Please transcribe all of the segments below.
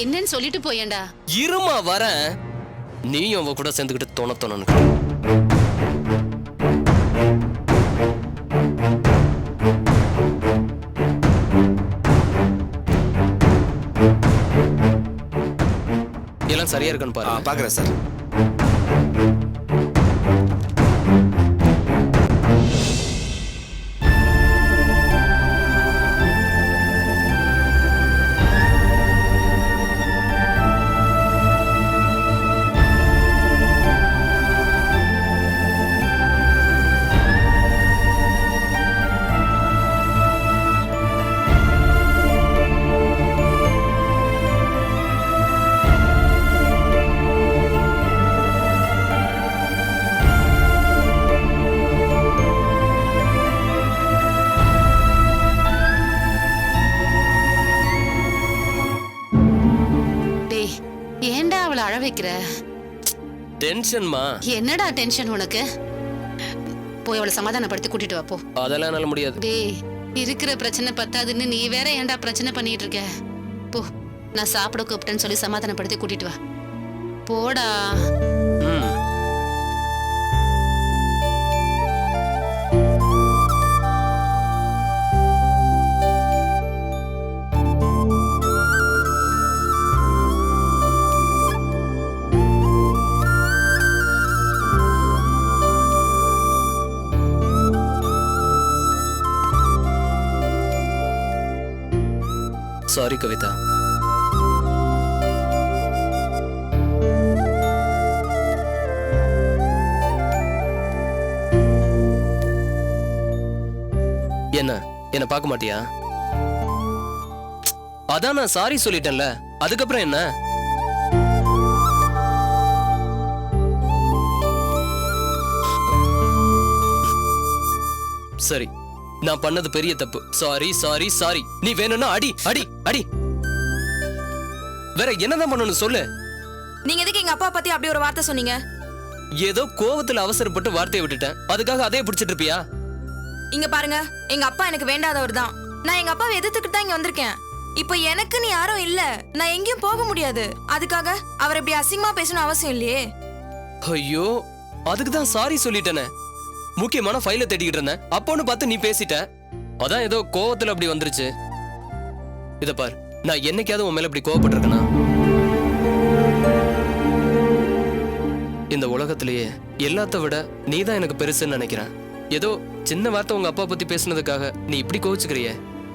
என்னன்னு சொல்லிட்டு போயேன்டா. இருமா வரேன். நீயும் அவ கூட சேர்ந்துக்கிட்டு தோணத்தோணு. எல்லாம் சரியா இருக்கான்னு பாரு. பாக்குறேன் சார். ஏன்டா அவளை அழ வைக்கிற? டென்ஷன்மா. என்னடா டென்ஷன் உனக்கு? போய் அவளை சமாதானப்படுத்தி கூட்டிட்டு வா போ. அதெல்லாம் என்னால முடியாது. டேய், இருக்கிற பிரச்சனை பத்தாதுன்னு நீ வேற ஏன்டா பிரச்சனை பண்ணிட்டு இருக்க? போ, நான் சாப்பிட கூப்பிட்டேன்னு சொல்லி சமாதானப்படுத்தி கூட்டிட்டு வா. போடா. சாரி கவிதா. என்ன பார்க்க மாட்டியா? அதான் நான் சாரி சொல்லிட்டேன்ல, அதுக்கப்புறம் என்ன? சரி, நான் பண்ணது பெரிய தப்பு. Sorry sorry sorry. நீ வேணும்னா அடி அடி அடி. வேற என்னதான் பண்ணணும் சொல்லு. நீங்க எதுக்கு எங்க அப்பா பத்தி அப்படி ஒரு வார்த்தை சொன்னீங்க? ஏதோ கோவத்துல அவசரப்பட்டு வார்த்தையை விட்டுட்டேன், அதுக்காக அதே பிடிச்சிட்டு இருப்பியா? இங்க பாருங்க, எங்க அப்பா எனக்கு வேண்டாதவர் தான். நான் எங்க அப்பாவை எதிர்த்துக்கிட்டு தான் இங்க வந்திருக்கேன். இப்போ எனக்குன்னு யாரும் இல்ல, நான் எங்கேயும் போக முடியாது. அதுக்காக அவர் இப்படி அசிங்கமா பேசணும் அவசியம் இல்லையே. ஐயோ, அதுக்கு தான் சாரி சொல்லிட்டேனே. முக்கியமான ஃபைலை தேடிக்கிட்டு இருந்தேன், அப்போன்னு பார்த்து நீ பேசிட்ட. அதான் ஏதோ கோவத்துல அப்படி வந்துருச்சு. இத பார், நான் என்னைக்காவது உன் மேல இப்படி கோவப்பட்டிருக்கேனா? இந்த உலகத்திலேயே எல்லாத்த விட நீதான் எனக்கு பெருசுன்னு நினைக்கிறேன். ஏதோ சின்ன வார்த்தை உங்க அப்பா பத்தி பேசுனதுக்காக நீ இப்படி கோவிச்சுக்கிறியே.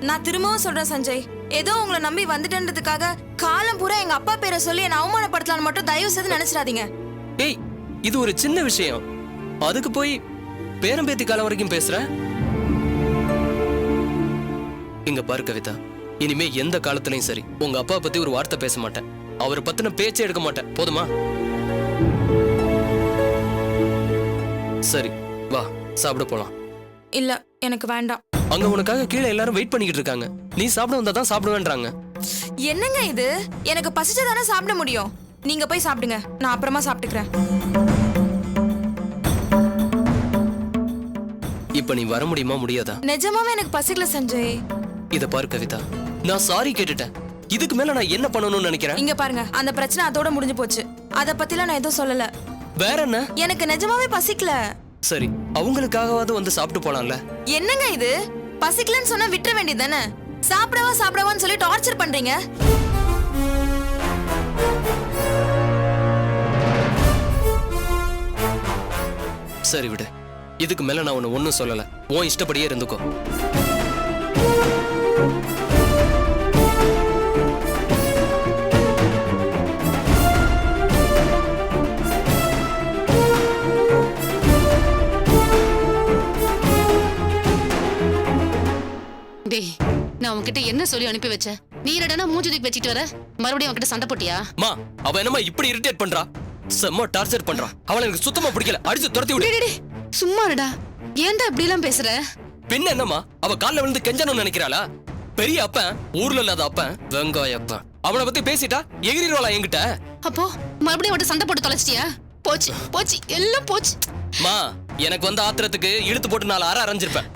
நான் திரும்பவும் சொல்றேன் சஞ்சய், ஏதோ உங்களை நம்பி வந்துட்டேன்றதுக்காக காலம் பூரா எங்க அப்பா பேரை சொல்லி என்ன அவமானப்படுத்தலான்னு மட்டும் தயவு செய்து நினைச்சிடாதீங்க. ஏய், இது ஒரு சின்ன விஷயம், அதுக்கு போய் பேரம்பேத்தி காலம் வரைக்கும் பேசுற. இங்க பாரு கவிதா, இனிமே எந்த காலத்திலயும் சரி உங்க அப்பா பத்தி ஒரு வார்த்தை பேச மாட்டேன். அவரை பத்தின பேச்சே எடுக்க மாட்டேன், போதுமா? சரி, வா சாப்பிட போலாம். இல்ல, எனக்கு வேண்டாம். அங்க உனக்காக கீழே எல்லாரும் வெயிட் பண்ணிக்கிட்டு இருக்காங்க. நீ சாப்பிட வந்தா தான் சாப்பிடுவேன்றாங்க. என்னங்க இது? எனக்கு பசிச்சதானே சாப்பிட முடியும். நீங்க போய் சாப்பிடுங்க, நான் அப்புறமா சாப்பிட்டுக்கிறேன். இப்ப நீ வர முடியுமா முடியாதா? நிஜமாவே எனக்கு பசிக்கல சஞ்சய். இத பாரு கவிதா, நான் சாரி கேட்டுட்டேன். இதுக்கு மேல நான் என்ன பண்ணணும்னு நினைக்கிறேன்? இங்க பாருங்க, அந்த பிரச்சனை அதோட முடிஞ்சு போச்சு. அத பத்திலாம் நான் எதுவும் சொல்லல. வேற என்ன? எனக்கு நிஜமாவே பசிக்கல. சரி, அவங்களுக்காகவாவது வந்து சாப்பிட்டு போலாம்ல. என்னங்க இது? பசிக்கலன்னு சொன்னா விட்டுற வேண்டியதானே? சாப்பிடவான்னு சொல்லி டார்ச்சர் பண்றீங்க. சரி விடு, இதுக்கு மேல நான் உன்னை ஒன்னும் சொல்லல. உன் இஷ்டப்படியே இருந்துக்கோ. டேய், நான் உன்கிட்ட என்ன சொல்லி அனுப்பி வச்சேன்? நீ என்னடா மூஞ்சி தூக்கி வச்சிட்டு வர? மறுபடியும் உன்கிட்ட சண்டை போட்டியா? மா, அவ என்னமா இப்படி இரிட்டேட் பண்றா? செம்ம டார்ச்சர் பண்றா. அவளை எனக்கு சுத்தமா பிடிக்கல, அடிச்சு துரத்தி விடு. சும்மா இருடா, ஏன்டா இப்படி எல்லாம் பேசுற? பின்ன என்னமா, அவ கால்ல விழுந்து கெஞ்சணும்னு நினைக்கிறாளா? பெரிய அப்பன், ஊர்ல இல்லாத அப்பன், வெங்காய அப்பன். அவனை பத்தி பேசிட்டா எகிரிரோளா என்கிட்ட? அப்போ மறுபடியும் அவட்ட சண்டை போட்டு தொலைச்சிட்டியா? போச்சு போச்சு, எல்லாம் போச்சு. மா, எனக்கு வந்த ஆத்திரத்துக்கு இழுத்து போட்டு 4 அரை அரைஞ்சிருப்பேன்.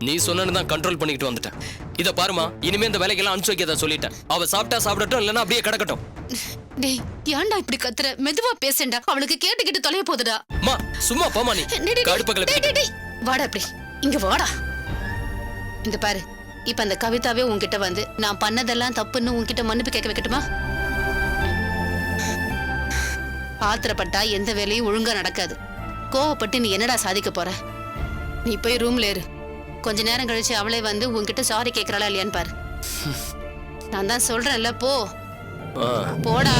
நீ சொன்னு தான் கண்ட்ரோல் பண்ணிக்கிட்டு வந்துட்டேன். இத பாருமா, இனிமே இந்த வேலைக்கெல்லாம் அனுப்பிச்சு வைக்கதா சொல்லிட்டேன். அவ சாப்பிட்டா சாப்பிடட்டும், இல்லைன்னா அப்படியே கிடக்கட்டும். டேய் ஏன்டா இப்படி கத்துற? மெதுவா பேசேன்டா, அவளுக்கு கேட்டுக்கிட்டு தொலைய போகுதுடா. அம்மா சும்மா போமா நீ. டேய், டேய், கடுப்ப டேய், கிளப்பி. டேய், டேய். வாடா அப்படி இங்க வாடா. இந்த பாரு, இப்ப அந்த கவிதாவே உன்கிட்ட வந்து நான் பண்ணதெல்லாம் தப்புன்னு உன்கிட்ட மன்னிப்பு கேட்க வைக்கட்டுமா? ஆத்திரப்பட்டா எந்த வேலையும் ஒழுங்கா நடக்காது. கோவப்பட்டு நீ என்னடா சாதிக்க போற? நீ போய் ரூம்ல இரு. கொஞ்ச நேரம் கழிச்சு அவளே வந்து உன்கிட்ட சாரி கேக்குறாளா இல்லையான்னு பாரு. நான் தான் சொல்றேன்ல, போ போடா.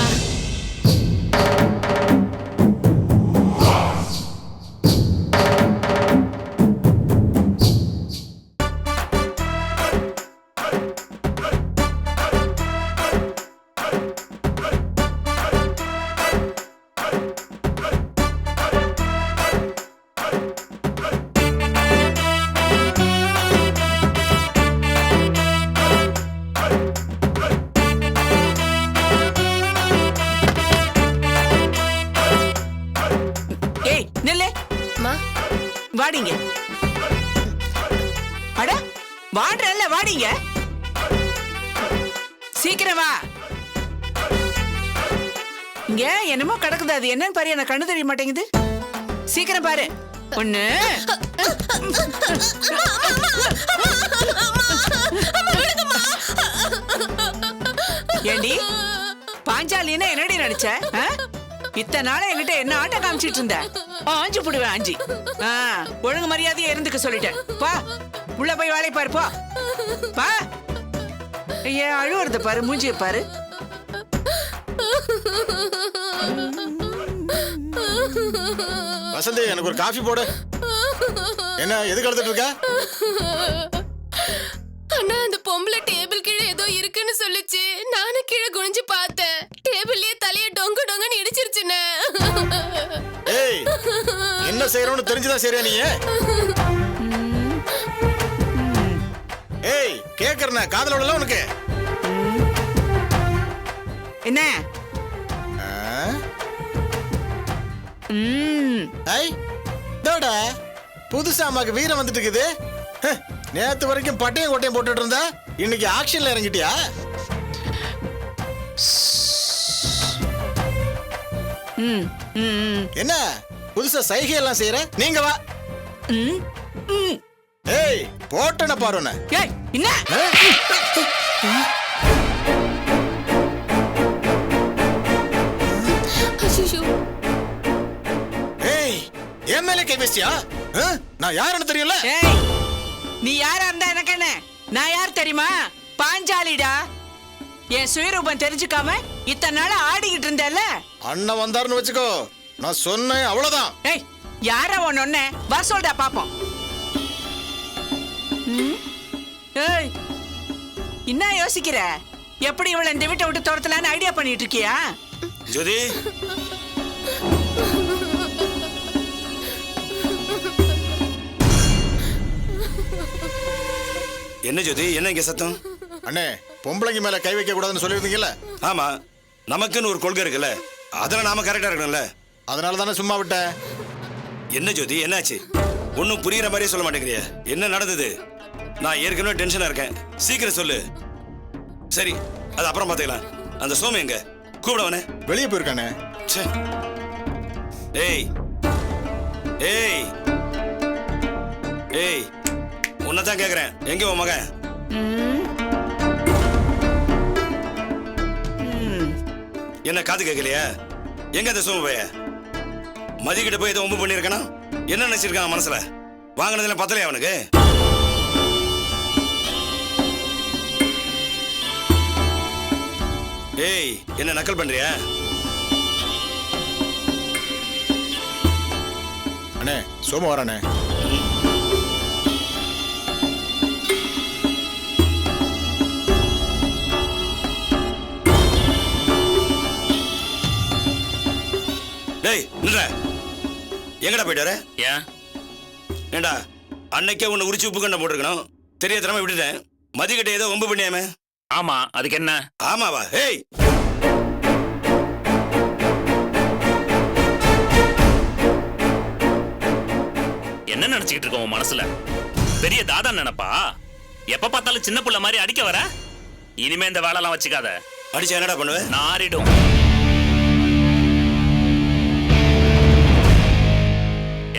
ஏய் நில்லு. வாடிங்க. அட வாடுறல்ல, வாடிங்க. சீக்கிரம் வா. இங்க என்னமோ கிடக்குது, அது என்னன்னு பாரு. எனக்கு கண்ணு தெரிய மாட்டேங்குது. சீக்கிரம் பாரு. ஒண்ணு ஏண்டி பாஞ்சாலின்னா என்னடி நினைச்ச? இத்தனை நாள என்கிட்ட என்ன ஆட்டம் காமிச்சிட்டு இருந்த? ஆஞ்சு புடுவேன், ஆஞ்சி. ஒழுங்கு மரியாதையா இருந்துக்க சொல்லிட்டேன். பா உள்ள போய் வேலை பாரு, போ பா. ஏன் அழுவுறத பாரு, மூஞ்சிய பாரு. வசந்தி, எனக்கு ஒரு காஃபி போடு. என்ன எதுக்கு எடுத்துட்டு இருக்க? அண்ணா, அந்த பொம்பளை டேபிள் கீழே ஏதோ இருக்குன்னு சொல்லுச்சு. நானும் கீழே குனிஞ்சு பார்த்தேன். டேபிள்லயே தலைய டொங்கு டொங்குன்னு இடிச்சிருச்சுண்ணே. ஏய், என்ன செய்யறோம்னு தெரிஞ்சுதான் சரியா நீ? ஏய், கேக்குறேன், காதல விடல உனக்கு. என்ன? ஐ டோடா, புதுசா அம்மாக்கு வீரம் வந்துட்டு இருக்குது. நேத்து வரைக்கும் பட்டையும் கோட்டையும் போட்டுட்டு இருந்தா, இன்னைக்கு ஆக்ஷன்ல இறங்கிட்டியா? என்ன புதுசா சைகை எல்லாம் செய்யற? நீங்க வா. ஏய், போட்டன பாருன. ஏய் என்ன? ஏய், என் மேலே கை பேசியா? நான் யாருன்னு தெரியல. ஏய், நீ யாரா இருந்தா எனக்கு என்ன? நான் யார் தெரியுமா? பாஞ்சாலிடா. என் சுயரூபம் தெரிஞ்சுக்காம இத்தனை நாள ஆடிக்கிட்டு இருந்தேல்ல. அண்ணன் வந்தாருன்னு வச்சுக்கோ, நான் சொன்னேன் அவ்வளவுதான். ஏய், யார ஒன்னு வர சொல்டா பாப்போம். ஏய், என்ன யோசிக்கிற? எப்படி இவளை இந்த வீட்டை விட்டு துரத்தலான்னு ஐடியா பண்ணிட்டு இருக்கியா? ஜோதி, என்ன ஜோதி, என்ன இங்க சத்தம்? அண்ணே, பொம்பளைங்க மேல கை வைக்க கூடாதுன்னு சொல்லியிருந்தீங்கல்ல? ஆமா, நமக்குன்னு ஒரு கொள்கை இருக்குல்ல, அதெல்லாம் நாம கரெக்டா இருக்கணும்ல. அதனால தானே சும்மா விட்டேன். என்ன ஜோதி, என்னாச்சு? ஒன்னும் புரியுற மாதிரியே சொல்ல மாட்டேங்கிறிய. என்ன நடந்தது? நான் ஏற்கனவே டென்ஷனா இருக்கேன். சீக்கிரம் சொல்லு. சரி, அது அப்புறம் பாத்துக்கலாம். அந்த சோமு எங்க? கூப்பிடவனே. வெளியே போயிருக்கானே. ஏய் ஏய் ஏய், உன்னதான் கேக்குறேன். எங்க உன் மகன்? என்ன காது கேட்கலையா? எங்க அந்த சோமு பைய? மதிக்கிட்ட போய் ஏதோ ஒம்பு பண்ணிருக்கானா? என்ன நினைச்சிருக்கான் மனசுல? வாங்கினதுல பத்தலையா அவனுக்கு? ஏய், என்ன நக்கல் பண்றியா? அண்ணே, சோமு வரானே. டேய் நில்ற. எங்கடா போயிட்டு வர? ஏண்டா, அன்னைக்கே உன்னை உரிச்சு உப்பு கண்டம் போட்டிருக்கணும். தெரியாதனமா விட்டுட்டேன். மதிக்கிட்ட ஏதோ ஒம்பு பண்ணியாமே. ஆமா, அதுக்கு என்ன? ஆமாவா? ஏய், என்ன நினைச்சுக்கிட்டு இருக்க உன் மனசுல? பெரிய தாதா நினைப்பா? எப்ப பார்த்தாலும் சின்ன புள்ள மாதிரி அடிக்க வர. இனிமே இந்த வேலைலாம் வச்சுக்காத. அடிச்சா என்னடா பண்ணுவேன்? நாரிடும்.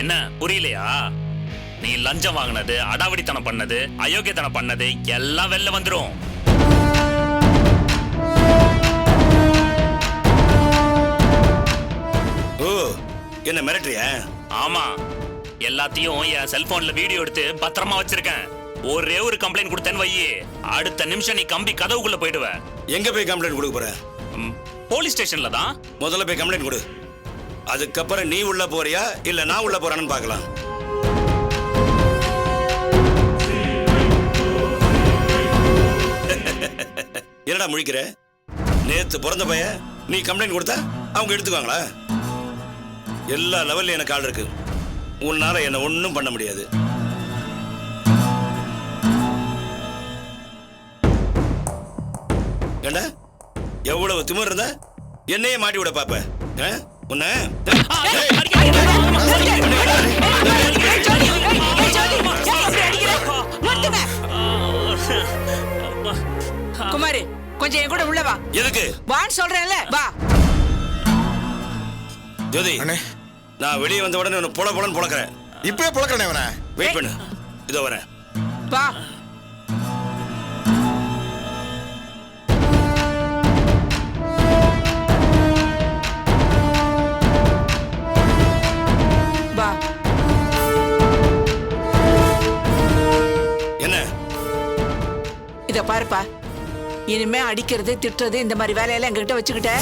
என்ன புரியலையா? நீ லஞ்சம் வாங்கினது, அடாவடித்தனம் பண்ணது, அயோக்கியத்தனம் பண்ணது எல்லாம் வெளில வந்துரும். ஓ, என்ன மிரட்டுறியா? ஆமா, எல்லாத்தையும் என் செல்போன்ல வீடியோ எடுத்து பத்திரமா வச்சிருக்கேன். ஒரே ஒரு கம்ப்ளைண்ட் கொடுத்தேன்னு வையே, அடுத்த நிமிஷம் நீ கம்பி கதவுக்குள்ள போயிடுவ. எங்க போய் கம்ப்ளைண்ட் கொடுக்க போற? போலீஸ் ஸ்டேஷன்ல தான். முதல்ல போய் கம்ப்ளைண்ட் கொடு. அதுக்கப்புறம் நீ உள்ள போறியா இல்ல நான் உள்ள போறான்னு பார்க்கலாம். என்னடா முழிக்கிற? நேத்து பிறந்த பையன் நீ கம்ப்ளைண்ட் கொடுத்தா அவங்க எடுத்துக்குவாங்களா? எல்லா லெவல்ல எனக்கு ஆள் இருக்கு. உன்னால என்ன ஒண்ணும் பண்ண முடியாது. ஏண்டா எவ்வளவு திமிர் இருந்தா என்னையே மாட்டி விட பாப்ப? உன்ன குமாரு, கொஞ்சம் என் கூட உள்ள வா. எதுக்கு வான்னு சொல்றேன்ல, வா. ஜோதி, அண்ணே நான் வெளியே வந்த உடனே உன்னை பொல பொலன்னு பொழக்கிறேன். இப்பவே புழக்கணே அவனை. வெயிட் பண்ணு, இதோ வரேன். வா. வா. என்ன? இத பாருப்பா, இனிமே அடிக்கிறது திட்டுறது இந்த மாதிரி வேலையெல்லாம் எங்ககிட்ட வச்சுக்கிட்ட.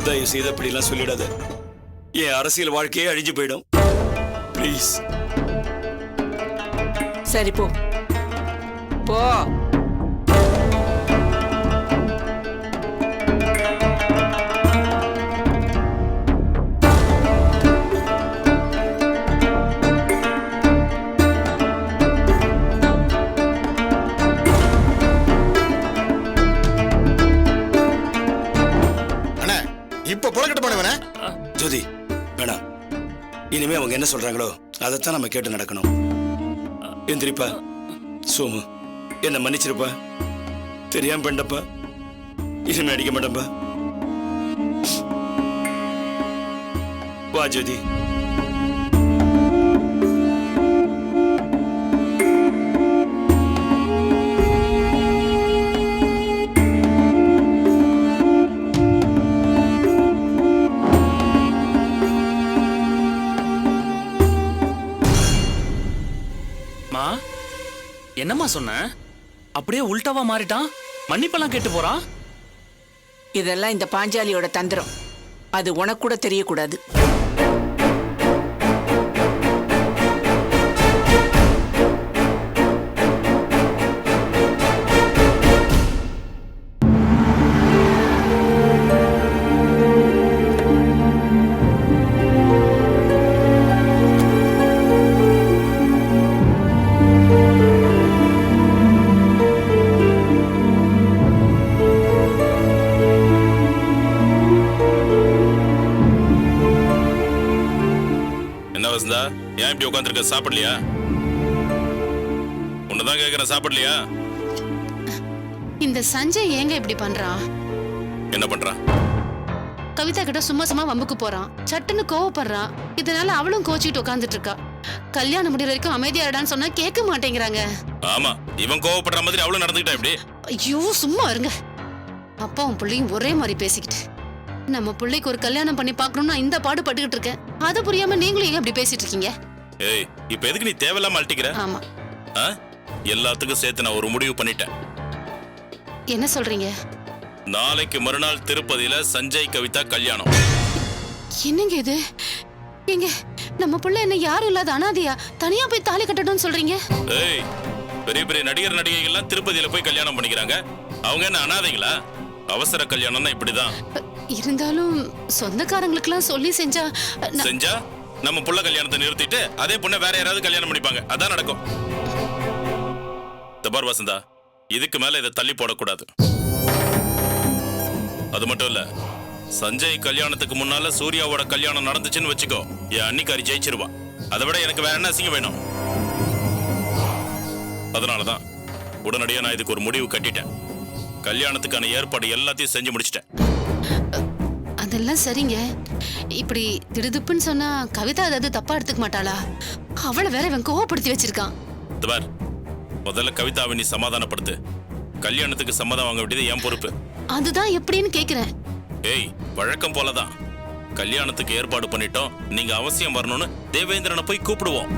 தயவு செய்து அப்படிலாம் சொல்லிடாத. என் அரசியல் வாழ்க்கையே அழிஞ்சு போயிடும். ப்ளீஸ். சரி போ போ. அண்ணே இப்ப புழக்கட்டு பண்ணுவனே. ஜோதி வேணாம். இனிமே அவங்க என்ன சொல்றாங்களோ அதைத்தான் நம்ம கேட்டு நடக்கணும். எந்திரிப்பா. சோமு, என்ன மன்னிச்சிருப்பா. தெரியாம பண்ணப்பா. இனிமே அடிக்க மாட்டேன்பா. வா ஜோதி. என்னம்மா சொன்ன? அப்படியே உல்டாவா மாறிட்டான். மன்னிப்பெல்லாம் கேட்டு போறான். இதெல்லாம் இந்த பாஞ்சாலியோட தந்திரம். அது உனக்கு கூட தெரியக்கூடாது. ஏன் இப்படி உட்காந்துருக்க? சாப்பிடலையா? உன்னதான் கேக்குறேன், சாப்பிடலையா? இந்த சஞ்சய் ஏங்க இப்படி பண்றான்? என்ன பண்றான்? கவிதா கிட்ட சும்மா சும்மா வம்புக்கு போறான். சட்டுன்னு கோவப்படுறான். இதனால அவளும் கோச்சிட்டு உட்காந்துட்டு இருக்கா. கல்யாணம் முடிகிற வரைக்கும் அமைதியா இருடான்னு சொன்னா கேட்க மாட்டேங்கிறாங்க. ஆமா, இவன் கோவப்படுற மாதிரி அவளும் நடந்துக்கிட்டா இப்படி. ஐயோ சும்மா இருங்க. அப்பாவும் பிள்ளையும் ஒரே மாதிரி பேசிக்கிட்டு. நம்ம பிள்ளைக்கு ஒரு கல்யாணம் பண்ணி பார்க்கணும்னு நான் இந்த பாடு பட்டுக்கிட்டு இருக்கேன். அது புரியாம நீங்களும் ஏன் அப்படி பேசிட்டு இருக்கீங்க? ஏய் இப்ப எதுக்கு நீ தேவையில்லாம அழட்டிக்கிற? ஆமா. ஆ? எல்லாத்துக்கும் சேர்த்து நான் ஒரு முடிவு பண்ணிட்டேன். என்ன சொல்றீங்க? நாளைக்கு மறுநாள் திருப்பதியில சஞ்சய் கவிதா கல்யாணம். என்னங்க இது? எங்க நம்ம பிள்ளை என்ன யாரும் இல்லாத அனாதையா தனியா போய் தாலி கட்டணும்னு சொல்றீங்க? ஏய் பெரிய பெரிய நடிகர் நடிகைகள்லாம் திருப்பதியில போய் கல்யாணம் பண்ணிக்கிறாங்க. அவங்க என்ன அனாதைங்களா? அவசர கல்யாணம்னா இப்படிதான். இருந்தாலும் சொந்தக்காரங்களுக்கெல்லாம் சொல்லி செஞ்சா செஞ்சா நம்ம புள்ள கல்யாணத்தை நிறுத்திட்டு அதே பொண்ணை வேற யாராவது கல்யாணம் பண்ணிப்பாங்க. அதான் நடக்கும். தபார் வசந்தா, இதுக்கு மேல இதை தள்ளி போடக்கூடாது. அது மட்டும் இல்ல, சஞ்சய் கல்யாணத்துக்கு முன்னால சூர்யாவோட கல்யாணம் நடந்துச்சுன்னு வச்சுக்கோ, என் அன்னிக்காரி ஜெயிச்சிருவா. அதை விட எனக்கு வேற என்ன அசிங்கம் வேணும்? அதனாலதான் உடனடியா நான் இதுக்கு ஒரு முடிவு கட்டிட்டேன். கல்யாணத்துக்கான ஏற்பாடு எல்லாத்தையும் செஞ்சு முடிச்சிட்டேன். அதெல்லாம் சரிங்க. இப்படி திடுதுப்புன்னு சொன்னா கவிதா ஏதாவது தப்பா எடுத்துக்க மாட்டாளா? அவளை வேற இவன் கோவப்படுத்தி வச்சிருக்கான். தபார், முதல்ல கவிதாவை நீ சமாதானப்படுத்து. கல்யாணத்துக்கு சம்மதம் வாங்க வேண்டியது என் பொறுப்பு. அதுதான் எப்படின்னு கேக்குறேன். ஏய், வழக்கம் போலதான் கல்யாணத்துக்கு ஏற்பாடு பண்ணிட்டோம். நீங்க அவசியம் வரணும்னு தேவேந்திரனை போய் கூப்பிடுவோம்.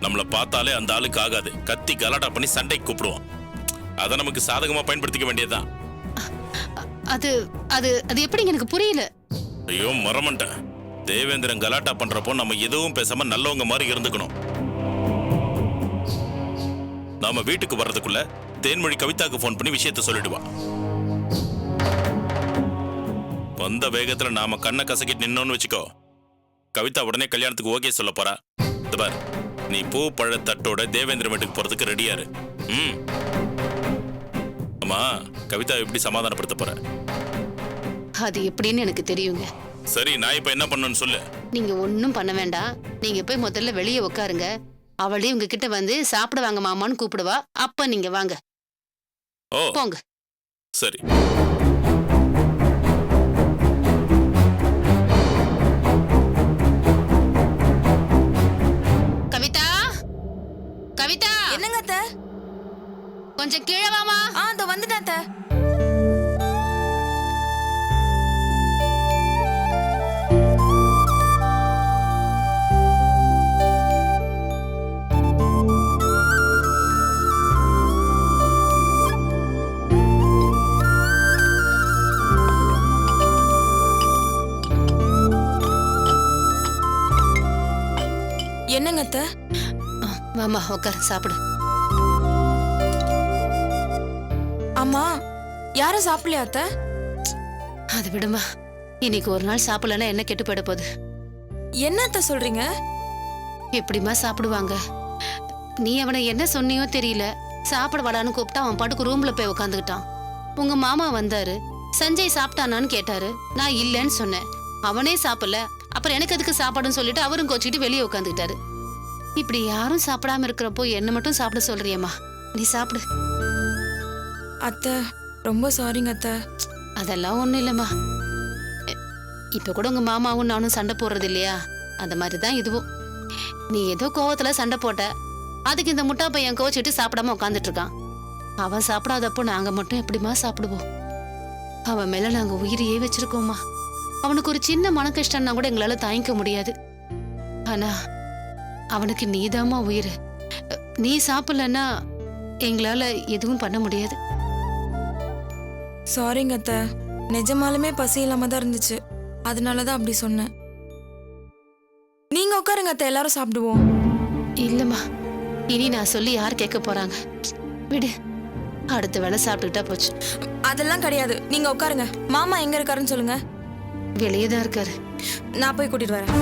நம்மளை பார்த்தாலே அந்த ஆளுக்கு ஆகாது. கத்தி கலாட்டா பண்ணி சண்டைக்கு கூப்பிடுவோம். அதை நமக்கு சாதகமா பயன்படுத்திக்க வேண்டியதுதான். அது அது அது எப்படிங்க? எனக்கு புரியல. ஐயோ மறமண்டேன். தேவேந்திரன் கலாட்டா பண்றப்போ நம்ம எதுவும் பேசாம நல்லவங்க மாதிரி இருந்துக்கணும். நாம வீட்டுக்கு வர்றதுக்குள்ள தேன்மொழி கவிதாக்கு போன் பண்ணி விஷயத்த சொல்லிடுவா. வந்த வேகத்துல நாம கண்ணை கசக்கிட்டு நின்னோன்னு வச்சுக்கோ, கவிதா உடனே கல்யாணத்துக்கு ஓகே சொல்ல போறா. பார், நீ பூ பழ தட்டோட தேவேந்திர வீட்டுக்கு போறதுக்கு ரெடியாரு. அம்மா, கவிதா எப்படி சமாதானப்படுத்த போற? அது எப்படின்னு எனக்கு தெரியுங்க. சரி, நான் இப்ப என்ன பண்ணணும்னு சொல்லு. நீங்க ஒன்னும் பண்ண வேண்டாம். நீங்க போய் முதல்ல வெளியே உட்காருங்க. அவளே உங்ககிட்ட வந்து சாப்பிட வாங்க மாமான்னு கூப்பிடுவா. அப்ப நீங்க வாங்க. ஓ போங்க. சரி. கவிதா, கவிதா, என்னங்க அத்தை? கொஞ்சம் கீழே வாமா. அதோ வந்துட்டேன் அத்தை. என்னங்க அத்தை? வாமா உட்கார், சாப்பிடு. அம்மா, யாரும் சாப்பிடலையா அத்தை? அது விடுமா. இன்னைக்கு ஒரு நாள் சாப்பிடலன்னா என்ன கெட்டு போயிட போகுது? என்ன அத்தை சொல்றீங்க? எப்படிமா சாப்பிடுவாங்க? நீ அவனை என்ன சொன்னியோ தெரியல. சாப்பிட வாடான்னு கூப்பிட்டா அவன் பாட்டுக்கு ரூம்ல போய் உட்காந்துக்கிட்டான். உங்க மாமா வந்தாரு. சஞ்சய் சாப்பிட்டானான்னு கேட்டாரு. நான் இல்லைன்னு சொன்னேன். அவனே சாப்பிடல. அப்புறம் எனக்கு அதுக்கு சாப்பாடுன்னு சொல்லிட்டு அவரும் கோச்சிக்கிட்டு வெளியே உட்காந்துக்கிட்டாரு. இப்படி யாரும் சாப்பிடாம இருக்கிறப்போ என்ன மட்டும் சாப்பிட சொல்றியம்மா? நீ சாப்பிடு. அத்தை, ரொம்ப சாரிங்க அத்தை. அதெல்லாம் ஒண்ணும் இல்லம்மா. இப்ப கூட உங்க மாமாவும் நானும் சண்டை போடுறது இல்லையா? அந்த மாதிரிதான் இதுவும். நீ ஏதோ கோவத்துல சண்டை போட்ட. அதுக்கு இந்த முட்டா பையன் கோச்சிட்டு சாப்பிடாம உட்காந்துட்டு இருக்கான். அவன் சாப்பிடாதப்போ நாங்க மட்டும் எப்படிமா சாப்பிடுவோம்? அவன் மேல நாங்க உயிரையே வச்சிருக்கோமா. அவனுக்கு ஒரு சின்ன மன கஷ்டம்னா கூட எங்களால தாங்கிக்க முடியாது. ஆனா அவனுக்கு நீதாமா உயிர். நீ சாப்பிடலன்னா எங்களால எதுவும் பண்ண முடியாது. சாரிங்க அத்தை. நிஜமாலுமே பசி இல்லாம தான் இருந்துச்சு. அதனாலதான் அப்படி சொன்னேன். நீங்க உட்காருங்க அத்தை, எல்லாரும் சாப்பிடுவோம். இல்லம்மா, இனி நான் சொல்லி யார் கேட்க போறாங்க? விடு, அடுத்த வேளை சாப்பிட்டுக்கிட்டா போச்சு. அதெல்லாம் கிடையாது. நீங்க உட்காருங்க. மாமா எங்க இருக்காருன்னு சொல்லுங்க. வெளியே தான் இருக்காரு. நான் போய் கூட்டிட்டு வரேன்.